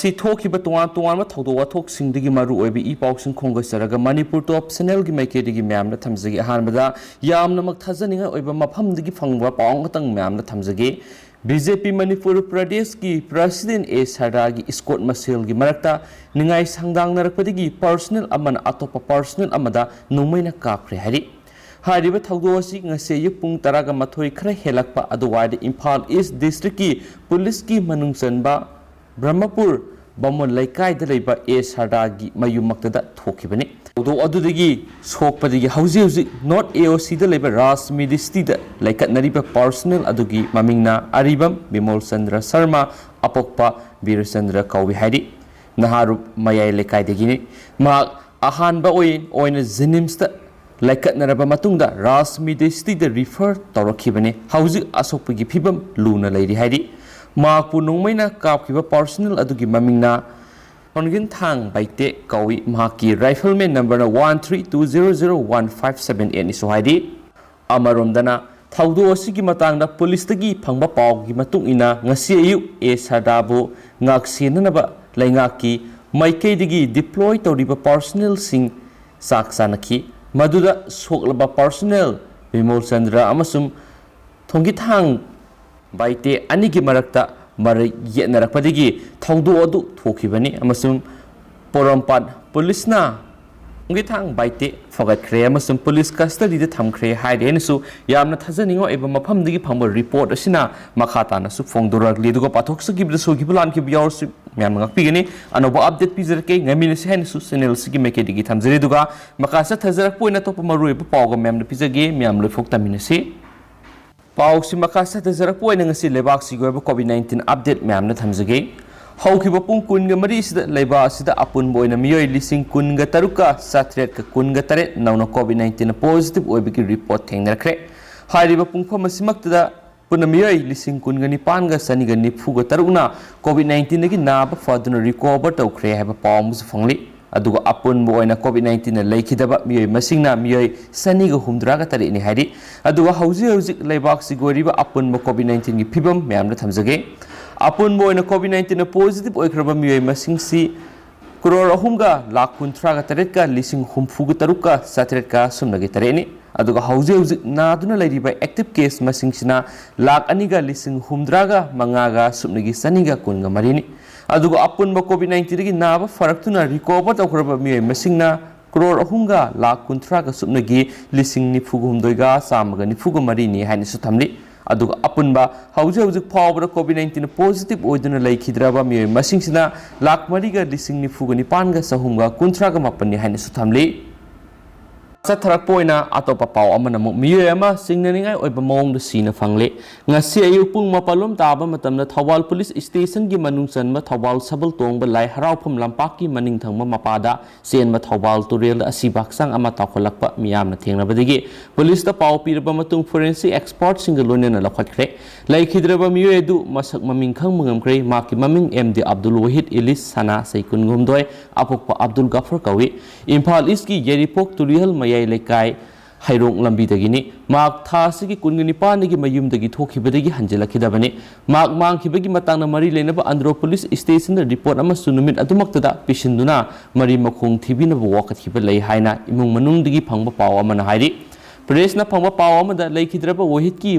ꯃꯁꯤ ꯊꯣꯛꯈꯤꯕ ꯇꯣꯉꯥꯟꯕ ꯊꯧꯗꯣꯛ ꯋꯥꯊꯣꯛꯁꯤꯡꯗꯒꯤ ꯃꯔꯨꯑꯣꯏꯕ ꯏ ꯄꯥꯎꯁꯤꯡ ꯈꯣꯝꯒꯠꯆꯔꯒ ꯃꯅꯤꯄꯨꯔ ꯇꯣꯞ ꯆꯦꯅꯦꯜꯒꯤ ꯃꯥꯏꯀꯩꯗꯒꯤ ꯃꯌꯥꯝꯗ ꯊꯝꯖꯒꯦ꯫ ꯑꯍꯥꯟꯕꯗ ꯌꯥꯝꯅꯃꯛ ꯊꯥꯖꯅꯤꯡꯉꯥꯏ ꯑꯣꯏꯕ ꯃꯐꯝꯗꯒꯤ ꯐꯪꯕ ꯄꯥꯎ ꯑꯃꯇꯪ ꯃꯌꯥꯝꯗ ꯊꯝꯖꯒꯦ꯫ BJP ꯃꯅꯤꯄꯨꯔ ꯄ꯭ꯔꯗꯦꯁꯀꯤ ꯄ꯭ꯔꯦꯁꯤꯗꯦꯟꯠ A. ꯁꯔꯗꯥꯔꯒꯤ ꯏꯁꯀꯣꯠ ꯃꯁꯦꯜꯒꯤ ꯃꯔꯛꯇ ꯅꯤꯡꯉꯥꯏ ꯁꯪꯗꯥꯡꯅꯔꯛꯄꯗꯒꯤ ꯄꯔꯁꯣꯅꯦꯜ ꯑꯃꯅ ꯑꯇꯣꯞꯄ ꯄꯔꯁꯣꯅꯦꯜ ꯑꯃꯗ ꯅꯣꯡꯃꯩꯅ ꯀꯥꯞꯈ꯭ꯔꯦ ꯍꯥꯏꯔꯤ꯫ ꯍꯥꯏꯔꯤꯕ ꯊꯧꯗꯣꯛ ꯑꯁꯤ ꯉꯁꯤ ꯑꯌꯨꯛ ꯄꯨꯡ 12 ꯈꯔ ꯍꯦꯜꯂꯛꯄ ꯑꯗꯨꯋꯥꯏꯗ ꯏꯝꯐꯥꯜ ꯏꯁ ꯗꯤꯁꯇ꯭ꯔꯤꯛꯀꯤ ꯄꯨꯂꯤꯁꯀꯤ ꯃꯅꯨꯡ ꯆꯟꯕ ꯕ꯭ꯔꯍ꯭ꯃꯄꯨꯔ ꯕꯃꯣꯟ ꯂꯩꯀꯥꯏꯗ ꯂꯩꯕ A. ꯁꯔꯗꯥꯔꯒꯤ ꯃꯌꯨꯝꯃꯛꯇꯗ ꯊꯣꯛꯈꯤꯕꯅꯤ꯫ ꯊꯧꯗꯣꯛ ꯑꯗꯨꯗꯒꯤ ꯁꯣꯛꯄꯗꯒꯤ ꯍꯧꯖꯤꯛ ꯅꯣꯔꯠ AOCꯗ ꯂꯩꯕ ꯔꯥꯖ ꯃꯤꯅꯤꯁꯇ꯭ꯔꯤꯗ ꯂꯩꯈꯠꯅꯔꯤꯕ ꯄꯔꯁꯣꯅꯦꯜ ꯑꯗꯨꯒꯤ ꯃꯃꯤꯡꯅ ꯑꯔꯤꯕꯝ ꯕꯤꯃꯣꯜ ꯆꯟꯗ꯭ꯔ ꯁꯔꯃ ꯑꯄꯣꯛꯄ ꯕꯤꯔꯆꯟꯗ꯭ꯔ ꯀꯧꯏ ꯍꯥꯏꯔꯤ꯫ ꯅꯍꯥꯔꯨꯞ ꯃꯌꯥꯏ ꯂꯩꯀꯥꯏꯗꯒꯤꯅꯤ꯫ ꯃꯍꯥꯛ ꯑꯍꯥꯟꯕ ꯑꯣꯏꯅ ꯖꯦꯅꯤꯝꯁꯇ ꯂꯩꯈꯠꯅꯔꯕ ꯃꯇꯨꯡꯗ ꯔꯥꯖ ꯃꯤꯅꯤꯁꯇ꯭ꯔꯤꯗ ꯔꯤꯐꯔ ꯇꯧꯔꯛꯈꯤꯕꯅꯤ꯫ ꯍꯧꯖꯤꯛ ꯑꯁꯣꯛꯄꯒꯤ ꯐꯤꯕꯝ ꯂꯨꯅ ꯂꯩꯔꯤ ꯍꯥꯏꯔꯤ꯫ ꯃꯍꯥꯛꯄꯨ ꯅꯣꯡꯃꯩꯅ ꯀꯥꯞꯈꯤꯕ ꯄꯔꯁꯣꯅꯦꯜ ꯑꯗꯨꯒꯤ ꯃꯃꯤꯡꯅ ꯍꯣꯟꯒꯤꯟꯊꯥꯡ ꯕꯥꯏꯇꯦ ꯀꯧꯏ꯫ ꯃꯍꯥꯛꯀꯤ ꯔꯥꯏꯐꯜꯃꯦꯟ ꯅꯝꯕꯔꯅ 13200158 ꯅꯤꯁꯨ ꯍꯥꯏꯔꯤ꯫ ꯑꯃꯔꯣꯝꯗꯅ ꯊꯧꯗꯣꯛ ꯑꯁꯤꯒꯤ ꯃꯇꯥꯡꯗ ꯄꯨꯂꯤꯁꯇꯒꯤ ꯐꯪꯕ ꯄꯥꯎꯒꯤ ꯃꯇꯨꯡ ꯏꯟꯅ ꯉꯁꯤ ꯑꯌꯨꯛ A. ꯁꯔꯗꯥꯔꯕꯨ ꯉꯥꯛꯁꯦꯟꯅꯅꯕ ꯂꯩꯉꯥꯛꯀꯤ ꯃꯥꯏꯀꯩꯗꯒꯤ ꯗꯤꯄ꯭ꯂꯣꯏ ꯇꯧꯔꯤꯕ ꯄꯔꯁꯣꯅꯦꯜꯁꯤꯡ ꯆꯥꯛ ꯆꯥꯅꯈꯤ꯫ ꯃꯗꯨꯗ ꯁꯣꯛꯂꯕ ꯄꯔꯁꯣꯅꯦꯜ ꯕꯤꯃꯣꯜ ꯆꯟꯗ꯭ꯔ ꯑꯃꯁꯨꯡ ꯊꯣꯡꯒꯤꯊꯥꯡ ꯕꯥꯏꯇꯦ ꯑꯅꯤꯒꯤ ꯃꯔꯛꯇ ꯃꯔꯩ ꯌꯦꯠꯅꯔꯛꯄꯗꯒꯤ ꯊꯧꯗꯣꯛ ꯑꯗꯨ ꯊꯣꯛꯈꯤꯕꯅꯤ ꯑꯃꯁꯨꯡ ꯄꯣꯔꯣꯝꯄꯥꯠ ꯄꯨꯂꯤꯁꯅ ꯊꯣꯡꯒꯤꯊꯥꯡ ꯕꯥꯏꯇꯦ ꯐꯒꯠꯈ꯭ꯔꯦ ꯑꯃꯁꯨꯡ ꯄꯨꯂꯤꯁ ꯀꯁꯇꯗꯤꯗ ꯊꯝꯈ꯭ꯔꯦ ꯍꯥꯏꯔꯦꯅꯁꯨ ꯌꯥꯝꯅ ꯊꯥꯖꯅꯤꯡꯉꯥꯏ ꯑꯣꯏꯕ ꯃꯐꯝꯗꯒꯤ ꯐꯪꯕ ꯔꯤꯄꯣꯔꯠ ꯑꯁꯤꯅ ꯃꯈꯥ ꯇꯥꯅꯁꯨ ꯐꯣꯡꯗꯣꯔꯛꯂꯤ꯫ ꯑꯗꯨꯒ ꯄꯥꯊꯣꯛꯆꯈꯤꯕꯗ ꯁꯣꯏꯈꯤꯕ ꯂꯥꯟꯈꯤꯕ ꯌꯥꯎꯔꯁꯨ ꯃꯌꯥꯝꯅ ꯉꯥꯛꯄꯤꯒꯅꯤ꯫ ꯑꯅꯧꯕ ꯑꯞꯗꯦꯠ ꯄꯤꯖꯔꯛꯀꯦ ꯉꯥꯏꯃꯤꯟꯅꯁꯤ ꯍꯥꯏꯅꯁꯨ ꯆꯦꯅꯦꯜ ꯑꯁꯤꯒꯤ ꯃꯥꯏꯀꯩꯗꯒꯤ ꯊꯝꯖꯔꯤ꯫ ꯑꯗꯨꯒ ꯃꯈꯥ ꯆꯠꯊꯖꯔꯛꯄ ꯑꯣꯏꯅ ꯑꯇꯣꯞꯄ ꯃꯔꯨꯑꯣꯏꯕ ꯄꯥꯎꯒ ꯃꯌꯥꯝꯅ ꯄꯤꯖꯒꯦ꯫ ꯃꯌꯥꯝ ꯂꯣꯏꯐꯥꯎ ꯇꯝꯃꯤꯟꯅꯁꯤ꯫ ꯄꯥꯎꯁꯤ ꯃꯈꯥ ꯆꯠꯊꯖꯔꯛꯄ ꯑꯣꯏꯅ ꯉꯁꯤ ꯂꯩꯕꯥꯛꯁꯤꯒꯤ ꯑꯣꯏꯕ COVID-19 ꯑꯞꯗꯦꯠ ꯃꯌꯥꯝꯅ ꯊꯝꯖꯒꯦ꯫ ꯍꯧꯈꯤꯕ ꯄꯨꯡ 23 ꯑꯁꯤꯗ ꯂꯩꯕꯥꯛ ꯑꯁꯤꯗ ꯑꯄꯨꯟꯕ ꯑꯣꯏꯅ ꯃꯤꯑꯣꯏ 13,738 ꯅꯧꯅ COVID-19 ꯄꯣꯖꯤꯇꯤቭ ꯑꯣꯏꯕꯒꯤ ꯔꯤꯄꯣꯔꯠ ꯊꯦꯡꯅꯔꯛꯈ꯭ꯔꯦ꯫ ꯍꯥꯏꯔꯤꯕ ꯄꯨꯡꯐꯝ ꯑꯁꯤꯃꯛꯇꯗ ꯄꯨꯟꯅ ꯃꯤꯑꯣꯏ 19,993ꯅ COVID-19ꯗꯒꯤ ꯅꯥꯕ ꯐꯗꯨꯅ ꯔꯤꯀꯣꯚꯔ ꯇꯧꯈ꯭ꯔꯦ ꯍꯥꯏꯕ ꯄꯥꯎ ꯑꯃꯁꯨ ꯐꯪꯂꯤ꯫ ꯑꯗꯨꯒ ꯑꯄꯨꯟꯕ ꯑꯣꯏꯅ COVID-19 ꯂꯩꯈꯤꯗꯕ ꯃꯤꯑꯣꯏ ꯃꯁꯤꯡꯅ ꯃꯤꯑꯣꯏ 268ꯅꯤ ꯍꯥꯏꯔꯤ꯫ ꯑꯗꯨꯒ ꯍꯧꯖꯤꯛ ꯂꯩꯕꯥꯛꯁꯤꯒꯤ ꯑꯣꯏꯔꯤꯕ ꯑꯄꯨꯟꯕ COVID-19ꯒꯤ ꯐꯤꯕꯝ ꯃꯌꯥꯝꯗ ꯊꯝꯖꯒꯦ꯫ ꯑꯄꯨꯟꯕ ꯑꯣꯏꯅ COVID-19 ꯄꯣꯖꯤꯇꯤቭ ꯑꯣꯏꯈ꯭ꯔꯕ ꯃꯤꯑꯣꯏꯃꯁꯤꯡꯁꯤ 3,38,033,803ꯅꯤ꯫ ꯑꯗꯨꯒ ꯍꯧꯖꯤꯛ ꯅꯥꯗꯨꯅ ꯂꯩꯔꯤꯕ ꯑꯦꯛꯇꯤꯚ ꯀꯦꯁ ꯃꯁꯤꯡꯁꯤꯅ 2,09,923,223ꯅꯤ꯫ ꯑꯗꯨꯒ ꯑꯄꯨꯟꯕ COVID-19ꯗꯒꯤ ꯅꯥꯕ ꯐꯔꯛꯇꯨꯅ ꯔꯤꯀꯣꯚꯔ ꯇꯧꯈ꯭ꯔꯕ ꯃꯤꯑꯣꯏ ꯃꯁꯤꯡꯅ 3,19,93,993ꯅꯤ ꯍꯥꯏꯅꯁꯨ ꯊꯝꯂꯤ꯫ ꯑꯗꯨꯒ ꯑꯄꯨꯟꯕ ꯍꯧꯖꯤꯛ ꯐꯥꯎꯕꯗ COVID-19 ꯄꯣꯖꯤꯇꯤꯚ ꯑꯣꯏꯗꯨꯅ ꯂꯩꯈꯤꯗ꯭ꯔꯕꯃꯤꯑꯣꯏ ꯃꯁꯤꯡꯁꯤꯅ 4,94,938ꯅꯤ ꯍꯥꯏꯅꯁꯨ ꯊꯝꯂꯤ꯫ ꯆꯠꯊꯔꯛꯄ ꯑꯣꯏꯅ ꯑꯇꯣꯞꯄ ꯄꯥꯎ ꯑꯃꯅ ꯑꯃꯨꯛ ꯃꯤꯑꯣꯏ ꯑꯃ ꯆꯤꯡꯅꯅꯤꯡꯉꯥꯏ ꯑꯣꯏꯕ ꯃꯑꯣꯡꯗ ꯁꯤꯅ ꯐꯪꯂꯦ꯫ ꯉꯁꯤ ꯑꯌꯨꯛ ꯄꯨꯡ 9 ꯇꯥꯕ ꯃꯇꯝꯗ ꯊꯧꯕꯥꯜ ꯄꯨꯂꯤꯁ ꯁ꯭ꯇꯦꯁꯟꯒꯤ ꯃꯅꯨꯡ ꯆꯟꯕ ꯊꯧꯕꯥꯜ ꯁꯕꯜꯇꯣꯡꯕ ꯂꯥꯏ ꯍꯔꯥꯎꯐꯝ ꯂꯝꯄꯥꯛꯀꯤ ꯃꯅꯤꯡ ꯊꯪꯕ ꯃꯄꯥꯗ ꯆꯦꯟꯕ ꯊꯧꯕꯥꯜ ꯇꯨꯔꯦꯜꯗ ꯑꯁꯤꯕ ꯍꯛꯆꯥꯡ ꯑꯃ ꯇꯥꯎꯈꯠꯂꯛꯄ ꯃꯤꯌꯥꯝꯅ ꯊꯦꯡꯅꯕꯗꯒꯤ ꯄꯨꯂꯤꯁꯇ ꯄꯥꯎ ꯄꯤꯔꯕ ꯃꯇꯨꯡ ꯐꯣꯔꯦꯟꯁꯤꯛ ꯑꯦꯛꯁꯄꯔꯠꯁꯤꯡꯒ ꯂꯣꯏꯅꯅ ꯂꯧꯈꯠꯈ꯭ꯔꯦ꯫ ꯂꯩꯈꯤꯗ꯭ꯔꯕ ꯃꯤꯑꯣꯏ ꯑꯗꯨ ꯃꯁꯛ ꯃꯃꯤꯡ ꯈꯪꯕ ꯉꯝꯈ꯭ꯔꯦ꯫ ꯃꯍꯥꯛꯀꯤ ꯃꯃꯤꯡ MD ꯑꯕꯗꯨꯜ ꯋꯥꯍꯤꯗ ꯏꯂꯤꯁ ꯁꯅꯥ ꯆꯍꯤ 23 ꯑꯄꯣꯛꯄ ꯑꯕꯗꯨꯜ ꯒꯐꯔ ꯀꯧꯏ꯫ ꯏꯝꯐꯥꯜ ꯏꯁꯀꯤ ꯌꯦꯔꯤꯄꯣꯛ ꯇꯨꯔꯤꯍꯜ ꯃꯌꯥꯏ ꯂꯩꯀꯥꯏ ꯍꯩꯔꯣꯡ ꯂꯝꯕꯤꯗꯒꯤꯅꯤ꯫ ꯃꯍꯥꯛ ꯊꯥ ꯑꯁꯤꯒꯤ 19ꯗꯒꯤ ꯃꯌꯨꯝꯗꯒꯤ ꯊꯣꯛꯈꯤꯕꯗꯒꯤ ꯍꯟꯖꯤꯜꯂꯛꯈꯤꯗꯕꯅꯤ꯫ ꯃꯍꯥꯛ ꯃꯥꯡꯈꯤꯕꯒꯤ ꯃꯇꯥꯡꯗ ꯃꯔꯤ ꯂꯩꯅꯕ ꯑꯟꯗ꯭ꯔꯣ ꯄꯨꯂꯤꯁ ꯁ꯭ꯇꯦꯁꯟꯗ ꯔꯤꯄꯣꯔꯠ ꯑꯃꯁꯨ ꯅꯨꯃꯤꯠ ꯑꯗꯨꯃꯛꯇꯗ ꯄꯤꯁꯤꯟꯗꯨꯅ ꯃꯔꯤ ꯃꯈꯣꯡ ꯊꯤꯕꯤꯅꯕ ꯋꯥꯀꯠꯈꯤꯕ ꯂꯩ ꯍꯥꯏꯅ ꯏꯃꯨꯡ ꯃꯅꯨꯡꯗꯒꯤ ꯐꯪꯕ ꯄꯥꯎ ꯑꯃꯅ ꯍꯥꯏꯔꯤ꯫ ꯄ꯭ꯔꯦꯁꯅ ꯐꯪꯕ ꯄꯥꯎ ꯑꯃꯗ ꯂꯩꯈꯤꯗ꯭ꯔꯕ ꯋꯥꯍꯤꯗꯀꯤ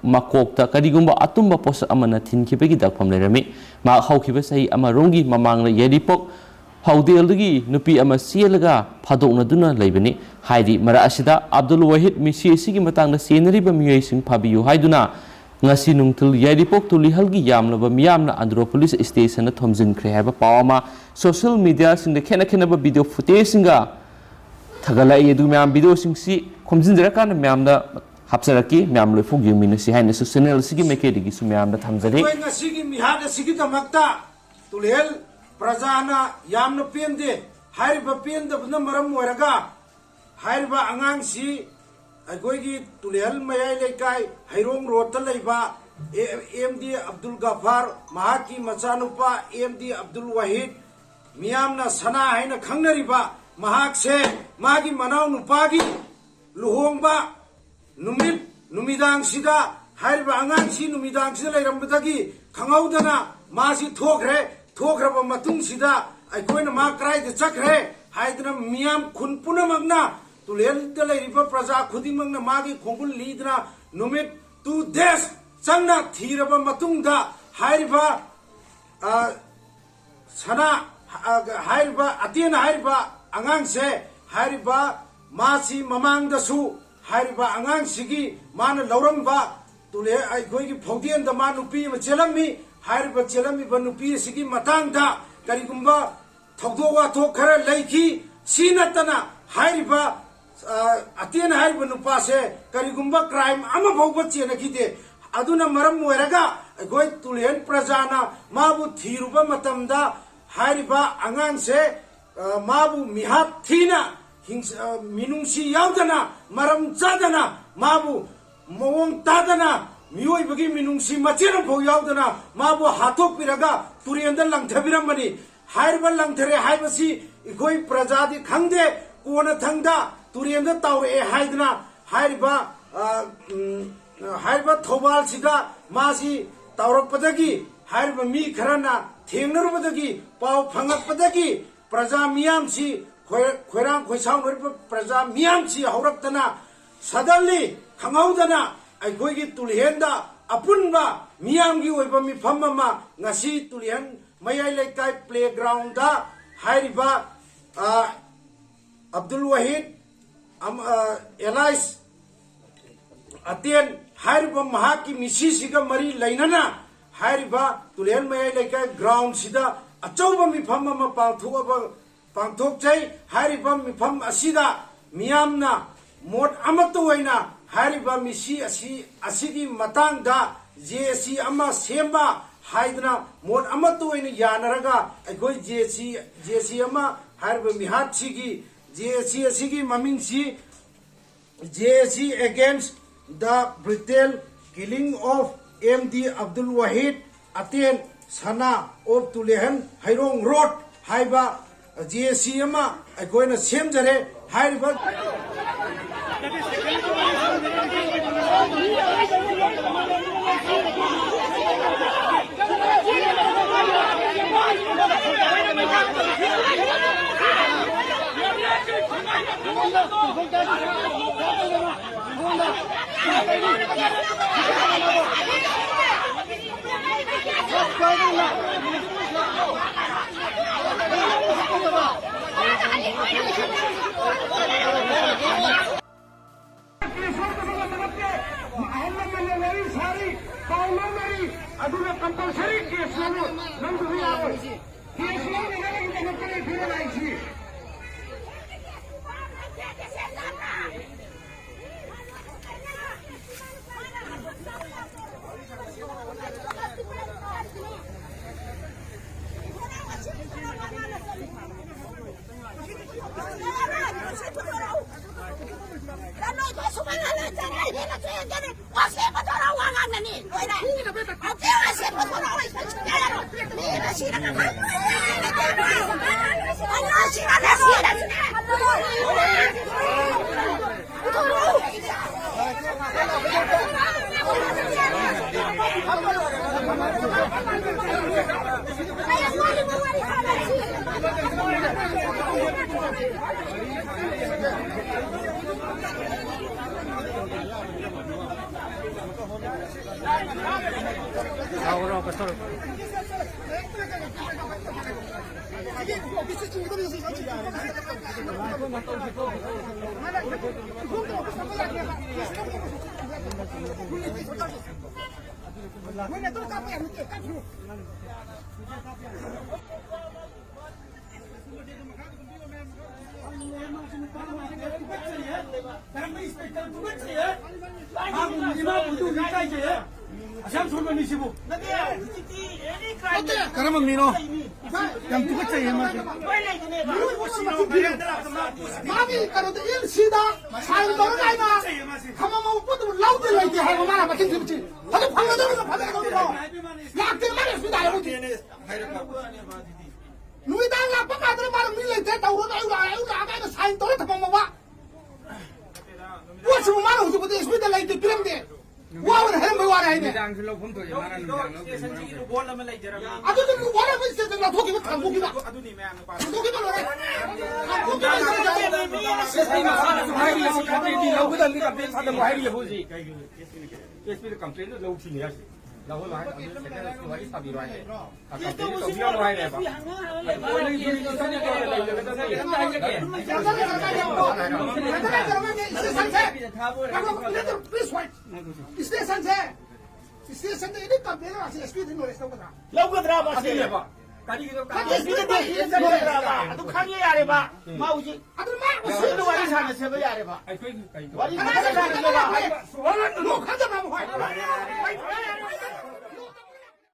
ꯃꯀꯣꯛꯇ ꯀꯔꯤꯒꯨꯝꯕ ꯑꯇꯨꯝꯕ ꯄꯣꯠꯁꯛ ꯑꯃꯅ ꯊꯤꯟꯈꯤꯕꯒꯤ ꯗꯛꯐꯝ ꯂꯩꯔꯝꯃꯤ꯫ ꯃꯍꯥꯛ ꯍꯧꯈꯤꯕ ꯆꯍꯤ ꯑꯃꯔꯣꯝꯒꯤ ꯃꯃꯥꯡꯗ ꯌꯦꯔꯤꯄꯣꯛ ꯍꯥꯎꯗꯦꯜꯗꯒꯤ ꯅꯨꯄꯤ ꯑꯃ ꯆꯦꯜꯂꯒ ꯐꯥꯗꯣꯛꯅꯗꯨꯅ ꯂꯩꯕꯅꯤ꯫ ꯍꯥꯏꯔꯤ ꯃꯔꯛ ꯑꯁꯤꯗ ꯑꯕꯗꯨꯜ ꯋꯥꯍꯤꯗ ꯃꯤꯁꯤ ꯑꯁꯤꯒꯤ ꯃꯇꯥꯡꯗ ꯆꯦꯟꯅꯔꯤꯕ ꯃꯤꯑꯣꯏꯁꯤꯡ ꯐꯥꯕꯤꯌꯨ ꯍꯥꯏꯗꯨꯅ ꯉꯁꯤ ꯅꯨꯡꯊꯤꯜ ꯌꯦꯔꯤꯄꯣꯛ ꯇꯨꯂꯤꯍꯜꯒꯤ ꯌꯥꯝꯂꯕ ꯃꯤꯌꯥꯝꯅ ꯑꯟꯗ꯭ꯔꯣ ꯄꯨꯂꯤꯁ ꯁ꯭ꯇꯦꯁꯟꯗ ꯊꯣꯝꯖꯤꯟꯈ꯭ꯔꯦ ꯍꯥꯏꯕ ꯄꯥꯎ ꯑꯃ ꯁꯣꯁꯤꯌꯦꯜ ꯃꯤꯗꯤꯌꯥꯁꯤꯡꯗ ꯈꯦꯟꯅꯕ ꯚꯤꯗꯤꯑꯣ ꯐꯨꯇꯦꯖꯁꯤꯡꯒ ꯊꯥꯒꯠꯂꯛꯏ꯫ ꯑꯗꯨ ꯃꯌꯥꯝ ꯚꯤꯗꯤꯑꯣꯁꯤꯡꯁꯤ ꯈꯣꯝꯖꯤꯟꯖꯔꯀꯥꯟꯗ ꯃꯌꯥꯝꯗ ꯍꯥꯞꯆꯔꯛꯀꯤ꯫ ꯃꯌꯥꯝ ꯂꯣꯏꯐꯥꯎ ꯌꯦꯡꯃꯤꯟꯅꯁꯤ ꯍꯥꯏꯅꯁꯨ ꯆꯦꯅꯦꯜ ꯑꯁꯤꯒꯤ ꯃꯥꯏꯀꯩꯗꯒꯤꯁꯨ ꯃꯌꯥꯝꯗ ꯊꯝꯖꯔꯤ꯫ ꯉꯁꯤꯒꯤ ꯃꯤꯍꯥꯠ ꯑꯁꯤꯒꯤꯗꯃꯛꯇ ꯇꯨꯂꯤꯍꯜ ꯄ꯭ꯔꯖꯥꯅ ꯌꯥꯝꯅ ꯄꯦꯟꯗꯦ꯫ ꯍꯥꯏꯔꯤꯕ ꯄꯦꯟꯗꯕꯅ ꯃꯔꯝ ꯑꯣꯏꯔꯒ ꯍꯥꯏꯔꯤꯕ ꯑꯉꯥꯡꯁꯤ ꯑꯩꯈꯣꯏꯒꯤ ꯇꯨꯂꯤꯍꯜ ꯃꯌꯥꯏ ꯂꯩꯀꯥꯏ ꯍꯩꯔꯣꯡ ꯔꯣꯗꯇ ꯂꯩꯕ MD ꯑꯕꯗꯨꯜ ꯒꯐꯥꯔ ꯃꯍꯥꯛꯀꯤ ꯃꯆꯥꯅꯨꯄꯥ MD ꯑꯕꯗꯨꯜ ꯋꯥꯍꯤꯗ ꯃꯤꯌꯥꯝꯅ ꯁꯅꯥ ꯍꯥꯏꯅ ꯈꯪꯅꯔꯤꯕ ꯃꯍꯥꯛꯁꯦ ꯃꯥꯒꯤ ꯃꯅꯥꯎ ꯅꯨꯄꯥꯒꯤ ꯂꯨꯍꯣꯡꯕ ꯅꯨꯃꯤꯗꯥꯡꯁꯤꯗ ꯍꯥꯏꯔꯤꯕ ꯑꯉꯥꯡꯁꯤ ꯅꯨꯃꯤꯗꯥꯡꯁꯤꯗ ꯂꯩꯔꯝꯕꯗꯒꯤ ꯈꯪꯍꯧꯗꯅ ꯃꯥꯁꯤ ꯊꯣꯛꯈ꯭ꯔꯦ꯫ थोखरब मतुंगसिदा अखोइना मा कराइद चखरे हाइदना मियाम खुन पुनमगना तुलेलद लेरिबा प्रजा खुदिमगना मागी खोंगुल लीदना नुमित 2 days चंगना थीरबा मतुंगदा हाइरिबा सना हाइरिबा अतियन हाइरिबा अंगांग से हाइरिबा मासी ममांगदसु हाइरिबा अंगांग सिगी मान लौरंबा तुले अखोइगी फौदियन द मा नुपी म चेलमी हाइरिबा चेलमी ब नुपी सिगी मतंगदा करिगुंबा थौदो वाथो खरा लैखी सीनतना हाइरिबा अतियन हाइरिबा नुपा से करिगुंबा क्राइम अमा भौबा चेनखिदे अदुना मरम मोरगा अखोइ तुलेन प्रजाना माबु थीरुबा मतमदा हाइरिबा अंगांग से माबु मिहात थीना मिनुंसी यावदना मरम चादना माबु मोंग तादना मियोइबगी मिनुंसी मचेन फौ यावदना माबु हाथोक पिरगा तुरियंद लंगथबिरमबनी हाइरिबा लंगथरे हाइबसी इखोइ प्रजादी खंगदे कोना थंगदा तुरियंद तावरे हाइदना हाइरिबा हाइरिबा थौबाल सिगा मासी तावरपदगी हाइरिबा मी खरना थेंगनरबदगी पाव फंगपदगी प्रजा मियामसी खोइरांग खोइसाव नरिबा प्रजा मियामसी हौरक्तना सदनली खंगौदना अखोइगी तुलहेंदा अपुनबा मियामगी ओइबा मिफम अमा ngasi तुलहेन मयाई लेकाई प्लेग्राउंड दा हाइरिबा अब्दुल वहीद एलाइस अतेन हाइरिबा महाकी मिसी सिगा मरी लैनना हाइरिबा तुलहेन मयाई लेकाई ग्राउंड सिदा अचौबा मिफम अमा पांथोकचै हाइरिबा मिफम असिदा मियामना मोट अमत ओइना हाइरिबा मिसी असिगी मतंगदा जेसी अमा सेम्बा हाइदना मोट अमत ओइना यानरगा अखोइ जेसी अमा हाइरिबा मिहात सिगी जेसी असिगी ममिंगसी JC against the brutal killing of MD Abdul Wahid अतेन सना ऑफ तुलेहन हैरोंग रोड हाइबा जेसी अमा अखोइना सेमजरे हाइरिबा compulsory case Karena Mino, yang tuh saya mas. Mami kalau tu il sida, saya baru naik mas. Kamu mau pun tu laut tu lagi, hari mana makin tu. Tapi panggil tu tu. Yak tu mana sudah ada tu. Lui dah lapar kadang baru milih tu tahu orang agak saya tu tu mau bawa. Buat semua mana tu betul sudah lagi tu film dia. 와는 해는 뭐 와라 이네 장실로 봄도 이만한 스테이션이 볼 하면 레이저라 아주 그 와라 뭐 있어 나 토기만 강고기다 아두니 매한 거 강고기만 와라 강고기만 complain लौगदन नि complain सादा मोहाई होजी SP complain लौथि ने यासी लहो line second वाली साबी राय है complain तो बिया राय है बा कोई जुरिडिक्शन ने स्टेशन से स्टेशन से ini कंप्लेन आसी एसपी दिन नोटिस लौगदरा लौगदरा बा से बा काडी के एसपी दे लौगदरा बा अदु खानी यारे बा माउजी अदु मा उसी वाली साना से बा यारे बा आई कोई वाली साना से बा नो खाजा बा